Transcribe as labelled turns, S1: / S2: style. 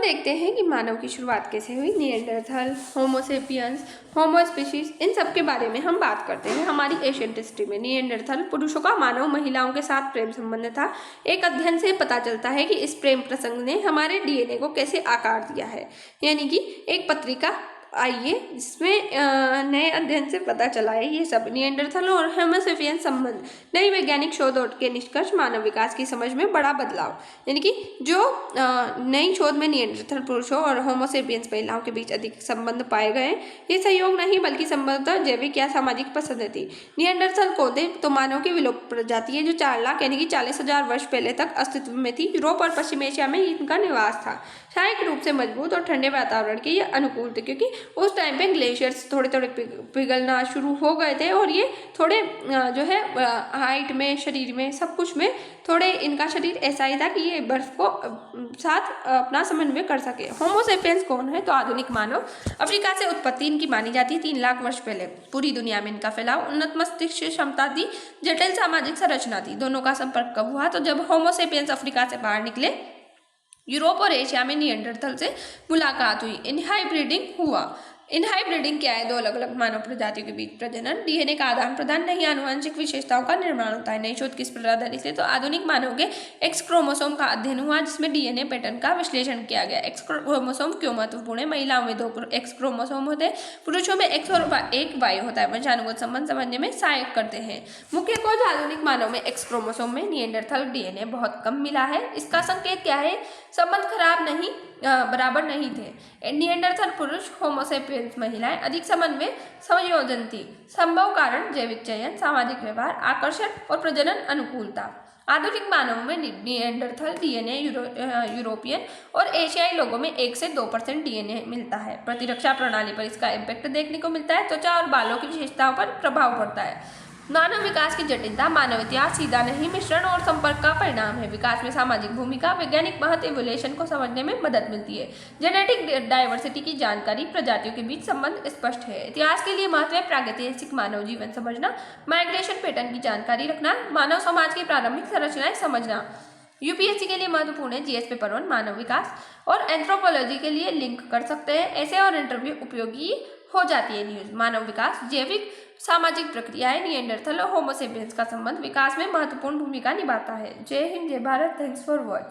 S1: देखते हैं कि मानव की शुरुआत कैसे हुई। निएंडरथल, होमो सेपियंस, होमो स्पीशीज, इन सब के बारे में हम बात करते हैं हमारी एशियन हिस्ट्री में। निएंडरथल पुरुषों का मानव महिलाओं के साथ प्रेम संबंध था। एक अध्ययन से पता चलता है कि इस प्रेम प्रसंग ने हमारे डीएनए को कैसे आकार दिया है। यानी कि एक पत्रिका आइए जिसमें नए अध्ययन से पता चला है ये सब निएंडरथल और होमो सेपियंस संबंध, नई वैज्ञानिक शोध और के निष्कर्ष, मानव विकास की समझ में बड़ा बदलाव। यानी कि जो नई शोध में निएंडरथल पुरुषों और होमो सेपियंस महिलाओं के बीच अधिक संबंध पाए गए, ये सहयोग नहीं बल्कि संभवतः जैविक या सामाजिक पसंद थी। निएंडरथल कौदे तो मानव की विलुप्त प्रजाति है जो 4 लाख यानी कि 40,000 वर्ष पहले तक अस्तित्व में थी। यूरोप और पश्चिम एशिया में इनका निवास था। शारीरिक रूप से मजबूत और ठंडे वातावरण के ये अनुकूल थे, क्योंकि उस टाइम पे ग्लेशियर्स थोड़े थोड़े पिघलना शुरू हो गए थे और ये थोड़े जो है हाइट में, शरीर में, सब कुछ में थोड़े इनका शरीर ऐसा ही था कि ये बर्फ को साथ अपना समन्वय कर सके। होमो सेपियंस कौन है? तो आधुनिक मानव। अफ्रीका से उत्पत्ति इनकी मानी जाती है 3 लाख वर्ष पहले। पूरी दुनिया में इनका फैलाव, उन्नत मस्तिष्क क्षमता थी, जटिल सामाजिक संरचना थी। दोनों का संपर्क कब हुआ? तो जब होमो सेपियंस अफ्रीका से बाहर निकले, यूरोप और एशिया में निएंडरथल से मुलाकात हुई, इनहाइब्रिडिंग हुआ। इनहाइब्रिडिंग क्या है? 2 अलग अलग मानव प्रजातियों के बीच प्रजनन, डीएनए का आदान प्रदान, नई आनुवंशिक विशेषताओं का निर्माण होता है। नई शोध किस पर आधारित है? तो आधुनिक मानव के एक्स क्रोमोसोम का अध्ययन हुआ, जिसमें डीएनए पैटर्न का विश्लेषण किया गया। एक्स क्रोमोसोम क्यों महत्वपूर्ण है? महिलाओं में 2 एक्स क्रोमोसोम होते हैं, पुरुषों में X और एक Y होता है। वंशानुगत संबंध समझने में सहायक करते हैं। मुख्य खोज आधुनिक मानव में एक्स क्रोमोसोम में निएंडरथल डीएनए बहुत कम मिला है। इसका संकेत क्या है? संबंध खराब नहीं, बराबर नहीं थे। निएंडरथल पुरुष, होमो सेपियंस महिलाएं, अधिक समन्वय संयोजन थी। संभव कारण जैविक चयन, सामाजिक व्यवहार, आकर्षण और प्रजनन अनुकूलता। आधुनिक मानव में निएंडरथल डीएनए यूरोपियन और एशियाई लोगों में 1 से 2% डीएनए मिलता है। प्रतिरक्षा प्रणाली पर इसका इम्पैक्ट देखने को मिलता है। त्वचा और बालों की विशेषताओं पर प्रभाव पड़ता है। मानव विकास की जटिलता, मानव इतिहास सीधा नहीं, मिश्रण और संपर्क का परिणाम है। विकास में सामाजिक भूमिका, वैज्ञानिक महत्व, इवोल्यूशन को समझने में मदद मिलती है। जेनेटिक डाइवर्सिटी की जानकारी, प्रजातियों के बीच संबंध स्पष्ट है। इतिहास के लिए महत्व है प्रागैतिहासिक मानव जीवन समझना, माइग्रेशन पैटर्न की जानकारी रखना, मानव समाज की प्रारंभिक संरचनाएं समझना। यूपीएससी के लिए महत्वपूर्ण है जीएस पेपर 1 मानव विकास, और एंथ्रोपोलॉजी के लिए लिंक कर सकते हैं। ऐसे और इंटरव्यू उपयोगी हो जाती है न्यूज। मानव विकास, जैविक सामाजिक प्रक्रियाएं, निएंडरथल और होमो सेपियंस का संबंध विकास में महत्वपूर्ण भूमिका निभाता है। जय हिंद, जय भारत। Thanks for watch.